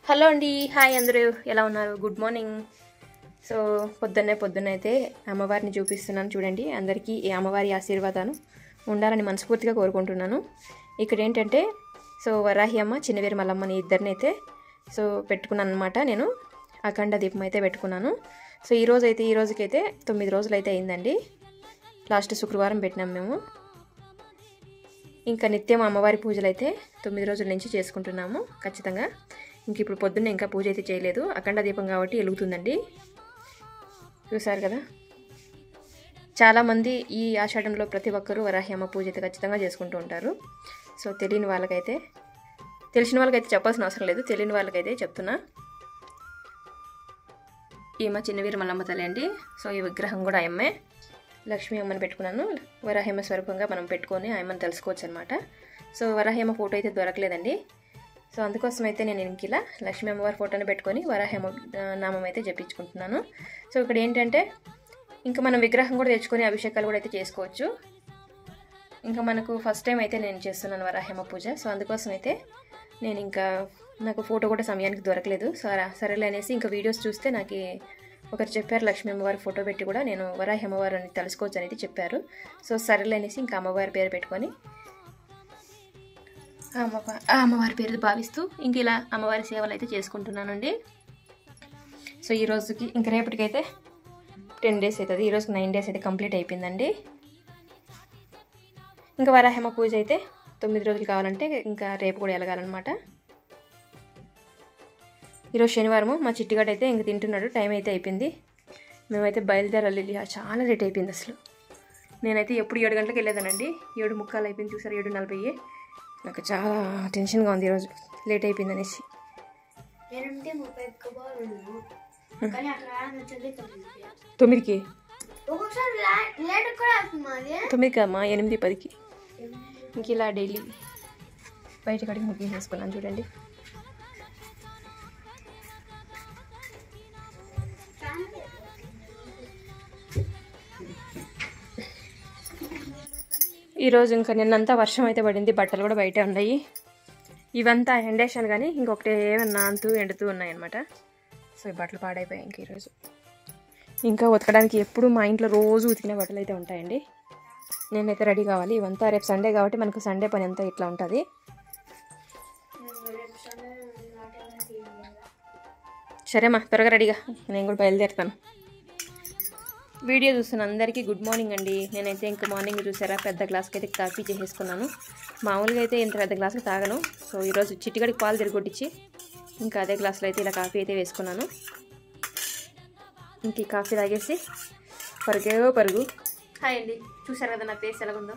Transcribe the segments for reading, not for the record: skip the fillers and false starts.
Hello అండి, hi అందరూ ఎలా ఉన్నారు? Good morning. సో పొద్దున్నే అయితే అమ్మవారిని చూపిస్తున్నాను చూడండి. అందరికీ ఈ అమ్మవారి ఆశీర్వాదాలు ఉండాలని మనస్ఫూర్తిగా కోరుకుంటున్నాను. ఇక్కడ ఏంటంటే వరాహి అమ్మ, చిన్నవేరు మల్లమ్మని ఇద్దరిని అయితే పెట్టుకున్నాను అనమాట. నేను అఖండ దీపం అయితే పెట్టుకున్నాను. ఈ రోజుకైతే 9 రోజులు అయితే అయిందండి. లాస్ట్ శుక్రవారం పెట్టినాం మేము. ఇంకా నిత్యం అమ్మవారి పూజలు అయితే 9 రోజుల నుంచి చేసుకుంటున్నాము ఖచ్చితంగా. ఇంక ఇప్పుడు పొద్దున్నే ఇంకా పూజ అయితే చేయలేదు, అఖండ దీపం కాబట్టి వెలుగుతుందండి. చూసారు కదా, చాలామంది ఈ ఆషాఢంలో ప్రతి ఒక్కరూ వరాహి అమ్మ పూజ అయితే ఖచ్చితంగా చేసుకుంటూ ఉంటారు. తెలియని వాళ్ళకైతే, తెలిసిన వాళ్ళకైతే చెప్పాల్సిన అవసరం లేదు, తెలియని వాళ్ళకైతే చెప్తున్నా. ఈమె చిన్నవీర మల్లమ్మ తల్లి అండి. ఈ విగ్రహం కూడా ఆయమ్మే. లక్ష్మీ అమ్మని పెట్టుకున్నాను. వరాహి అమ్మ స్వరూపంగా మనం పెట్టుకొని ఆయమ్మని తెలుసుకోవచ్చు అనమాట. వరాహి అమ్మ ఫోటో అయితే దొరకలేదండి. అందుకోసం అయితే నేను ఇంక ఇలా లక్ష్మీ అమ్మవారి ఫోటోని పెట్టుకొని వరాహి అమ్మ నామం అయితే జపించుకుంటున్నాను. ఇక్కడ ఏంటంటే ఇంకా మనం విగ్రహం కూడా తెచ్చుకొని అభిషేకాలు కూడా అయితే చేసుకోవచ్చు. ఇంకా మనకు ఫస్ట్ టైం అయితే నేను చేస్తున్నాను వరాహి అమ్మ పూజ. అందుకోసం అయితే నేను ఇంకా నాకు ఫోటో కూడా సమయానికి దొరకలేదు. సరేలే అనేసి ఇంకా వీడియోస్ చూస్తే నాకు ఒకరు చెప్పారు, లక్ష్మీ అమ్మవారి ఫోటో పెట్టి కూడా నేను వరాహి అమ్మవారు అని తెలుసుకోవచ్చు అనేది చెప్పారు. సరేలే అనేసి ఇంకా అమ్మవారి పేరు పెట్టుకొని అమ్మవారి పేరు భావిస్తూ ఇంక ఇలా అమ్మవారి సేవలు అయితే చేసుకుంటున్నానండి. ఈ రోజుకి ఇంక రేపటికైతే 10 డేస్ అవుతుంది. ఈరోజుకి 9 డేస్ అయితే కంప్లీట్ అయిపోయిందండి. ఇంకా వరాహి అమ్మ పూజ అయితే 9 రోజులు కావాలంటే ఇంకా రేపు కూడా వెళ్ళగాలన్నమాట. ఈరోజు శనివారము. మా చిట్టిగాడు అయితే ఇంక తింటున్నాడు. టైం అయితే అయిపోయింది. మేమైతే బయలుదేరాలి. చాలా లేట్ అయిపోయింది అసలు. నేనైతే ఎప్పుడు 7 గంటలకు వెళ్ళేదానండి. 7:45 అయిపోయింది. చూసారు, 7:40. నాకు చాలా టెన్షన్గా ఉంది ఈరోజు, లేట్ అయిపోయింది అనేసి. 9కి 9 కమ్మా, 8:10కి. ఇంక ఇలా డైలీ బయట కడిగి ముగ్గు చేసుకున్నాను చూడండి. ఈరోజు ఇంకా నిన్నంతా వర్షం అయితే పడింది, బట్టలు కూడా బయటే ఉన్నాయి. ఇవంతా ఎండేసాను కానీ ఇంకొకటి ఏమన్నా నానుతూ ఎండుతూ ఉన్నాయన్నమాట. ఈ బట్టలు పాడైపోయాయి. ఇంక ఈరోజు ఇంకా ఉతకడానికి ఎప్పుడు మా ఇంట్లో రోజు ఉతికిన బట్టలు అయితే ఉంటాయండి. నేనైతే రెడీ కావాలి. ఇవంతా రేపు సండే కాబట్టి మనకు సండే పని అంతా ఇట్లా ఉంటుంది. సరేమ్మా, త్వరగా రెడీగా, నేను కూడా బయలుదేరుతాను. వీడియో చూస్తున్న అందరికీ గుడ్ మార్నింగ్ అండి. నేనైతే ఇంకా మార్నింగ్ చూసారా పెద్ద గ్లాస్కి అయితే కాఫీ చేసేసుకున్నాను. మామూలుగా అయితే ఇంత పెద్ద గ్లాసులు తాగను. ఈరోజు చిట్టిగడికి పాలు తిరగొట్టించి ఇంకా అదే గ్లాసులో అయితే ఇలా కాఫీ అయితే వేసుకున్నాను. ఇంక ఈ కాఫీ తాగేసి పరుగు. హాయ్ అండి, చూసారు కదా నా ఫేస్ ఎలాగుందో.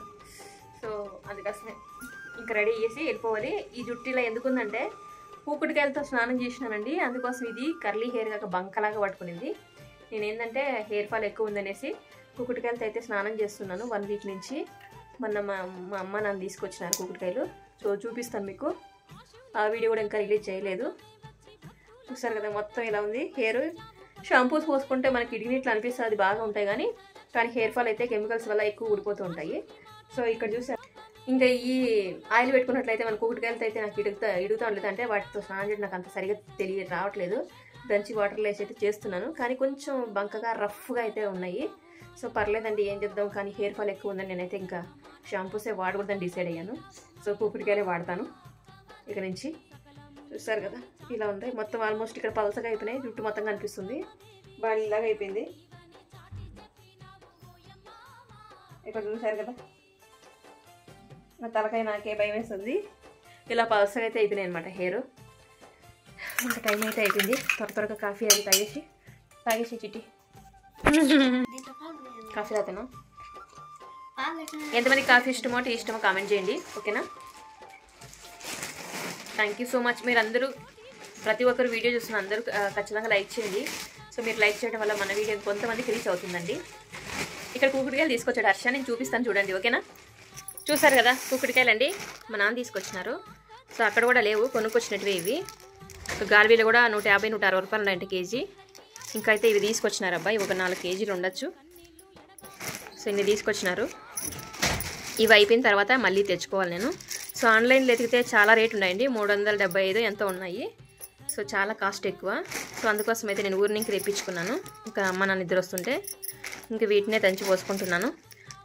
అందుకోసమే ఇంకా రెడీ చేసి వెళ్ళిపోవాలి. ఈ జుట్టు ఇలా ఎందుకుందంటే పూకుటికాయలతో స్నానం చేసినానండి. అందుకోసం ఇది కర్లీ హెయిర్ కాక బంకలాగా పట్టుకునింది. నేనేంటంటే హెయిర్ ఫాల్ ఎక్కువ ఉందనేసి కుకుటికాయలతో అయితే స్నానం చేస్తున్నాను 1 వీక్ నుంచి. మొన్న మా అమ్మ నన్ను తీసుకొచ్చినారు కుకుటికాయలు. చూపిస్తాను మీకు. ఆ వీడియో కూడా ఇంకా రిలీజ్ చేయలేదు. చూస్తారు కదా మొత్తం ఇలా ఉంది హెయిర్. షాంపూస్ పోసుకుంటే మనకి ఇడిగినట్లు అనిపిస్తుంది, అది బాగా ఉంటాయి కానీ హెయిర్ ఫాల్ అయితే కెమికల్స్ వల్ల ఎక్కువ ఊడిపోతూ ఉంటాయి. ఇక్కడ చూసారు, ఇంకా ఈ ఆయిల్ పెట్టుకున్నట్లయితే మన కుకుటికాయలతో అయితే నాకు ఇడుగుతూ ఉండలేదు. అంటే వాటితో స్నానం చేయడం నాకు అంత సరిగా రావట్లేదు. దంచి వాటర్లో వేసి అయితే చేస్తున్నాను, కానీ కొంచెం బంకగా రఫ్గా అయితే ఉన్నాయి. పర్లేదండి, ఏం చేద్దాం. కానీ హెయిర్ ఫాల్ ఎక్కువ ఉందని నేనైతే ఇంకా షాంపూసే వాడకూడదని డిసైడ్ అయ్యాను. కుకుటికాయలే వాడతాను ఇక నుంచి. చూస్తారు కదా ఇలా ఉంటాయి మొత్తం. ఆల్మోస్ట్ ఇక్కడ పలసగా అయిపోయినాయి, జుట్టు మొత్తం కనిపిస్తుంది, బాడీలాగా అయిపోయింది. ఇక్కడ చూసారు కదా నా తలకాయ నాకే భయం వేస్తుంది. ఇలా పలసగా అయితే అయిపోయినాయి అనమాట హెయిర్. ఇంకా టైం అయితే అయిపోయింది. త్వరగా కాఫీ అది తాగేసి చిట్టి కాఫీ తాగుతాను. ఎంతమంది కాఫీ ఇష్టమో టీ ఇష్టమో కామెంట్ చేయండి, ఓకేనా? Thank you so much. మీరు అందరూ ప్రతి ఒక్కరు వీడియో చూస్తున్న అందరూ ఖచ్చితంగా లైక్ చేయండి. మీరు లైక్ చేయడం వల్ల మన వీడియో కొంతమందికి రీచ్ అవుతుందండి. ఇక్కడ కుకుటికాయలు తీసుకొచ్చాడు హర్ష, నేను చూపిస్తాను చూడండి, ఓకేనా? చూసారు కదా కుకుటికాయలు అండి, మా నాన్న తీసుకొచ్చినారు. అక్కడ కూడా లేవు, కొనుక్కొచ్చినట్టువే ఇవి. గాలిబీలు కూడా 150-160 రూపాయలు ఉన్నాయంటే కేజీ. ఇంకా అయితే ఇవి తీసుకొచ్చినారు అబ్బాయి, ఒక 4 కేజీలు ఉండొచ్చు. ఇన్ని తీసుకొచ్చినారు. ఇవి అయిపోయిన తర్వాత మళ్ళీ తెచ్చుకోవాలి నేను. ఆన్లైన్లో ఎతికితే చాలా రేట్ ఉన్నాయండి, 375 ఎంతో ఉన్నాయి. సో చాలా కాస్ట్ ఎక్కువ. సో అందుకోసం అయితే నేను ఊరి నుంచి తెప్పించుకున్నాను. ఇంకా అమ్మ నా నిద్ర వస్తుంటే ఇంక వీటినే దంచి పోసుకుంటున్నాను.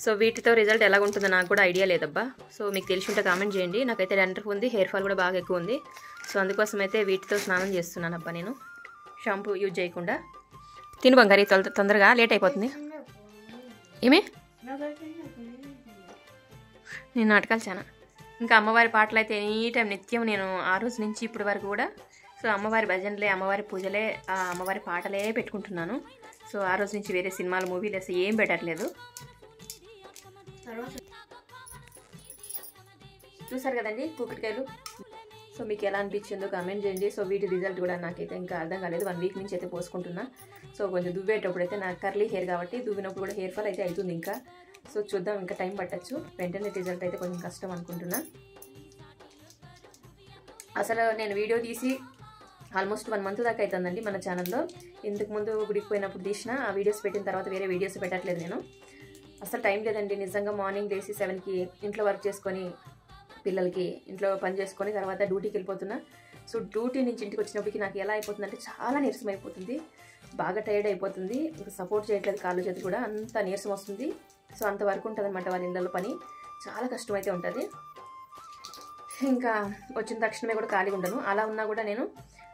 సో వీటితో రిజల్ట్ ఎలా ఉంటుందో నాకు కూడా ఐడియా లేదబ్బా. సో మీకు తెలిసి ఉంటే కామెంట్ చేయండి. నాకైతే డండ్రఫ్ ఉంది, హెయిర్ ఫాల్ కూడా బాగా ఎక్కువ ఉంది. సో అందుకోసం అయితే వీటితో స్నానం చేస్తున్నాను అబ్బా నేను, షాంపూ యూజ్ చేయకుండా. తిను బంగారి, తొందరగా లేట్ అయిపోతుంది. ఏమే నేను నాటకాలు చాలా. ఇంకా అమ్మవారి పాటలు అయితే ఎనీ టైం నిత్యం నేను ఆ రోజు నుంచి ఇప్పటి వరకు కూడా సో అమ్మవారి భజనలే, అమ్మవారి పూజలే, ఆ అమ్మవారి పాటలే పెట్టుకుంటున్నాను. సో ఆ రోజు నుంచి వేరే సినిమాలు, మూవీలు అసలు ఏం పెట్టట్లేదు. చూసారు కదండి కూకటికాయలు. సో మీకు ఎలా అనిపించిందో కామెంట్ చేయండి. సో వీటి రిజల్ట్ కూడా నాకైతే ఇంకా అర్థం కాలేదు. 1 వీక్ నుంచి అయితే పోసుకుంటున్నా. సో కొంచెం దువ్వేటప్పుడు అయితే నాకు కర్లీ హెయిర్ కాబట్టి దువ్వినప్పుడు కూడా హెయిర్ ఫాల్ అయితే అవుతుంది ఇంకా. సో చూద్దాం, ఇంకా టైం పట్టచ్చు. వెంటనే రిజల్ట్ అయితే కొంచెం కష్టం అనుకుంటున్నా. అసలు నేను వీడియో తీసి ఆల్మోస్ట్ 1 మంత్ దాకా అవుతుందండి మన ఛానల్లో. ఇంతకుముందు గుడికి పోయినప్పుడు తీసిన ఆ వీడియోస్ పెట్టిన తర్వాత వేరే వీడియోస్ పెట్టట్లేదు నేను. అసలు టైం లేదండి నిజంగా. మార్నింగ్ లేసి 7కి ఇంట్లో వర్క్ చేసుకొని, పిల్లలకి ఇంట్లో పని చేసుకొని తర్వాత డ్యూటీకి వెళ్ళిపోతున్నా. సో డ్యూటీ నుంచి ఇంటికి వచ్చినప్పటికి నాకు ఎలా అయిపోతుందంటే చాలా నీరసం అయిపోతుంది, బాగా టైర్డ్ అయిపోతుంది. ఇంకా సపోర్ట్ చేయట్లేదు కాళ్ళు చేతులు కూడా, అంత నీరసం వస్తుంది. సో అంత వర్క్ ఉంటుంది అనమాట వాళ్ళ ఇళ్ళలో పని, చాలా కష్టం అయితే ఉంటుంది. ఇంకా వచ్చిన తక్షణమే కూడా ఖాళీగా ఉండను. అలా ఉన్నా కూడా నేను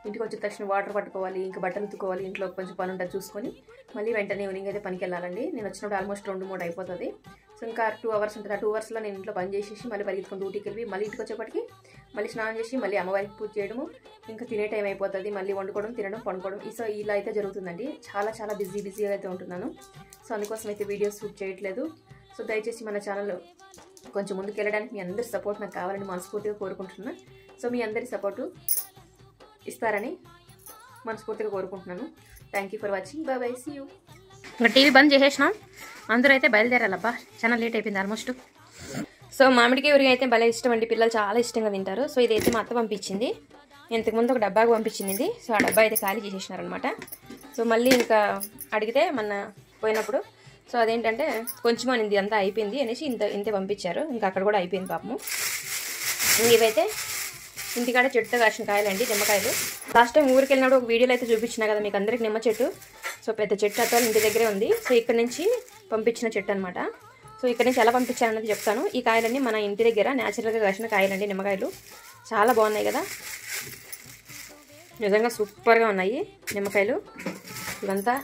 ఇంటికి వచ్చిన తక్షణం వాటర్ పట్టుకోవాలి, ఇంకా బట్టలు ఉతుక్కోవాలి, ఇంట్లో కొంచెం పని ఉంటుంది చూసుకొని మళ్ళీ వెంటనే ఈవినింగ్ అయితే పనికి వెళ్ళాలండి. నేను వచ్చినప్పుడు ఆల్మోస్ట్ 2-3 అయిపోతుంది. సో ఇంకా 2 అవర్స్ ఉంటుంది. ఆ 2 అవర్స్లో నేను ఇంట్లో పని చేసేసి మళ్ళీ పరిగెత్తుకొని డ్యూటీకి వెళ్ళి మళ్ళీ ఇంటికి వచ్చేప్పటికి మళ్ళీ స్నానం చేసి మళ్ళీ అమ్మవారికి పూజ చేయడము, ఇంకా తినే టైం అయిపోతుంది. మళ్ళీ వండుకోవడం, తినడం, పండుకోవడం. సో ఇలా అయితే జరుగుతుందండి. చాలా బిజీగా అయితే ఉంటున్నాను. సో అందుకోసం అయితే వీడియోస్ షూట్ చేయట్లేదు. సో దయచేసి మన ఛానల్ కొంచెం ముందుకు వెళ్ళడానికి మీ అందరి సపోర్ట్ నాకు కావాలని మనస్ఫూర్తిగా కోరుకుంటున్నాను. సో మీ అందరి సపోర్టు ఇస్తారని మనస్ఫూర్తిగా కోరుకుంటున్నాను. Thank you for watching. Bye bye, see you. ఇంకా టీవీ బంద్ చేసేసినాం. అందరూ అయితే బయలుదేరాలబ్బా, చాలా లేట్ అయిపోయింది ఆల్మోస్ట్. సో మామిడికాయ ఊరిగా అయితే భలే ఇష్టం అండి, పిల్లలు చాలా ఇష్టంగా తింటారు. సో ఇదైతే మా అత్త పంపించింది. ఇంతకుముందు ఒక డబ్బాకు పంపించింది ఇది. సో ఆ డబ్బా అయితే ఖాళీ చేసేసినారనమాట. సో మళ్ళీ ఇంకా అడిగితే మొన్న పోయినప్పుడు సో అదేంటంటే కొంచెం అనింది, అంతా అయిపోయింది అనేసి ఇంతే పంపించారు. ఇంకా అక్కడ కూడా అయిపోయింది పాపము. ఇవైతే ఇంటికాడ చెట్టుతో కాసిన కాయలండి, నిమ్మకాయలు. లాస్ట్ టైం ఊరికి వెళ్ళినప్పుడు ఒక వీడియోలో అయితే చూపించిన కదా మీకు అందరికి నిమ్మ చెట్టు. సో పెద్ద చెట్టు అట్లా ఇంటి దగ్గరే ఉంది. సో ఇక్కడ నుంచి పంపించిన చెట్టు అనమాట. సో ఇక్కడ నుంచి ఎలా పంపించానన్నది చెప్తాను. ఈ కాయలన్నీ మన ఇంటి దగ్గర న్యాచురల్గా కాసిన కాయలండి, నిమ్మకాయలు. చాలా బాగున్నాయి కదా, నిజంగా సూపర్గా ఉన్నాయి నిమ్మకాయలు. ఇవంతా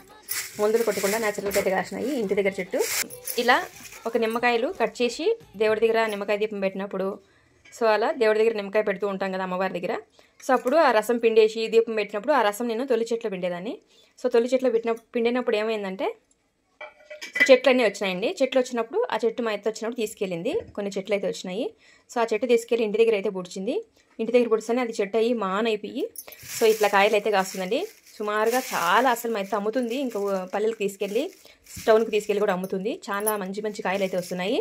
మందులు కొట్టకుండా న్యాచురల్గా అయితే కాసినాయి, ఇంటి దగ్గర చెట్టు. ఇలా ఒక నిమ్మకాయలు కట్ చేసి దేవుడి దగ్గర నిమ్మకాయ దీపం పెట్టినప్పుడు, సో అలా దేవుడి దగ్గర నిమ్మకాయ పెడుతూ ఉంటాం కదా అమ్మవారి దగ్గర. సో అప్పుడు ఆ రసం పిండేసి దీపం పెట్టినప్పుడు ఆ రసం నేను తొలి చెట్లో పిండేదాన్ని. సో తొలి చెట్లో పిండినప్పుడు ఏమైందంటే చెట్లు అన్నీ వచ్చినాయండి. చెట్లు వచ్చినప్పుడు ఆ చెట్టు మా ఎత్తు వచ్చినప్పుడు తీసుకెళ్ళింది. కొన్ని చెట్లు అయితే వచ్చినాయి. సో ఆ చెట్టు తీసుకెళ్ళి ఇంటి దగ్గర అయితే పుడిచింది. ఇంటి దగ్గర పుడిస్తేనే అది చెట్టు అయ్యి మానైపోయి సో ఇట్లా కాయలు అయితే కాస్తుందండి. సుమారుగా చాలా అసలు మా ఎత్తు అమ్ముతుంది. ఇంకా పల్లెలకు తీసుకెళ్ళి టౌన్కి తీసుకెళ్ళి కూడా అమ్ముతుంది. చాలా మంచి కాయలు అయితే వస్తున్నాయి.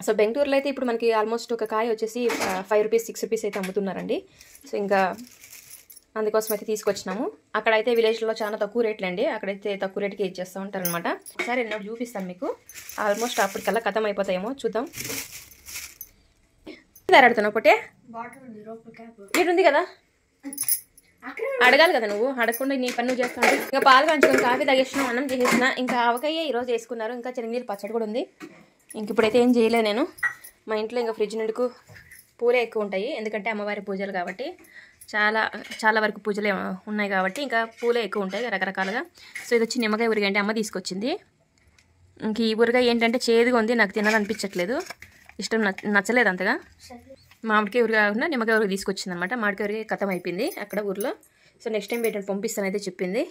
సో బెంగళూరులో అయితే ఇప్పుడు మనకి ఆల్మోస్ట్ ఒక కాయ వచ్చేసి 5 రూపీస్ 6 రూపీస్ అయితే అమ్ముతున్నారండి. సో ఇంకా అందుకోసం అయితే తీసుకొచ్చినాము. అక్కడైతే విలేజ్లో చాలా తక్కువ రేట్లు అండి, అక్కడైతే తక్కువ రేటుకి ఇచ్చేస్తూ ఉంటారనమాట. ఒకసారి ఎన్నోటి చూపిస్తాను మీకు. ఆల్మోస్ట్ అప్పటికల్లా ఖతం అయిపోతాయేమో, చూద్దాం. ఆడుతున్నావు పొట్టే ఉంది కదా, అడగాలి కదా నువ్వు, అడగకుండా నీ పని నువ్వు చేస్తాను. ఇంకా పాలు కాంచుకొని కాఫీ తాగేసిన, అన్నం చేసేసిన. ఇంకా ఆవకాయ ఈరోజు వేసుకున్నారు. ఇంకా చెనగనీళ్ళు పచ్చడి కూడా ఉంది. ఇంక ఇప్పుడైతే ఏం చేయలేదు నేను. మా ఇంట్లో ఇంకా ఫ్రిడ్జ్ నిండుకు పూలే ఎక్కువ ఉంటాయి, ఎందుకంటే అమ్మవారి పూజలు కాబట్టి చాలా వరకు పూజలే ఉన్నాయి కాబట్టి ఇంకా పూలే ఎక్కువ ఉంటాయి రకరకాలుగా. సో ఇది వచ్చి నిమ్మకాయ ఊరిగా అంటే అమ్మ తీసుకొచ్చింది. ఇంక ఈ ఊరిగా ఏంటంటే చేదుగా ఉంది, నాకు తినాలనిపించట్లేదు, ఇష్టం నచ్చలేదు అంతగా. మామిడికాయ ఊరిగా కాకుండా నిమ్మకాయ ఊరిగా తీసుకొచ్చింది అనమాట. మామిడికాయ ఊరిగా ఖతం అయిపోయింది అక్కడ ఊరిలో. సో నెక్స్ట్ టైం పెట్టండి పంపిస్తానైతే చెప్పింది.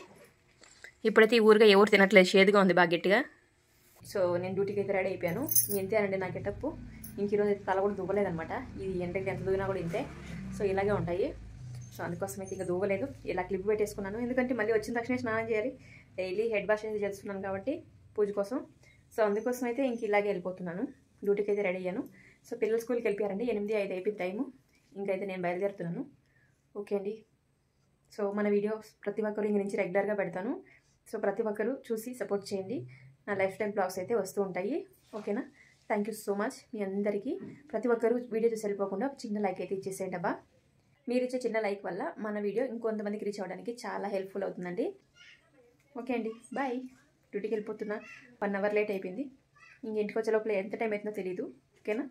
ఇప్పుడైతే ఈ ఊరిగా ఎవరు తినట్లేదు, చేదుగా ఉంది బాగా గట్టిగా. సో నేను డ్యూటీకి అయితే రెడీ అయిపోయాను. ఇంతేనండి నా గెటప్పు. ఇంక ఈరోజు అయితే తల కూడా దువ్వలేదనమాట. ఇది ఎండకి ఎంత దువ్వినా కూడా ఇంతే. సో ఇలాగే ఉంటాయి. సో అందుకోసం అయితే ఇంకా దువ్వలేదు, ఇలా క్లిప్ పెట్టేసుకున్నాను. ఎందుకంటే మళ్ళీ వచ్చిన తక్షణమే స్నానం చేయాలి. డైలీ హెడ్ వాష్ అయితే చేస్తున్నాను కాబట్టి పూజ కోసం. సో అందుకోసం అయితే ఇంక ఇలాగే వెళ్ళిపోతున్నాను. డ్యూటీకి అయితే రెడీ అయ్యాను. సో పిల్లలు స్కూల్కి వెళ్ళిపోయారండి. 8:05 అయిపోయింది టైము. ఇంకైతే నేను బయలుదేరుతున్నాను. ఓకే అండి. సో మన వీడియోస్ ప్రతి ఒక్కరు ఇంక నుంచి రెగ్యులర్గా పెడతాను. సో ప్రతి ఒక్కరు చూసి సపోర్ట్ చేయండి. నా లైఫ్ స్టైల్ బ్లాగ్స్ అయితే వస్తూ ఉంటాయి. ఓకేనా? థ్యాంక్ యూ సో మచ్ మీ అందరికీ. ప్రతి ఒక్కరు వీడియో చూసి వెళ్ళిపోకుండా చిన్న లైక్ అయితే ఇచ్చేసేయండి అబ్బా. మీరు ఇచ్చే చిన్న లైక్ వల్ల మన వీడియో ఇంకొంతమందికి రీచ్ అవ్వడానికి చాలా హెల్ప్ఫుల్ అవుతుందండి. ఓకే అండి, బాయ్. డ్యూటీకి వెళ్ళిపోతున్నా, 1 అవర్ లేట్ అయిపోయింది. ఇంక ఇంటికి వచ్చే లోపల ఎంత టైం అవుతుందో తెలీదు. ఓకేనా?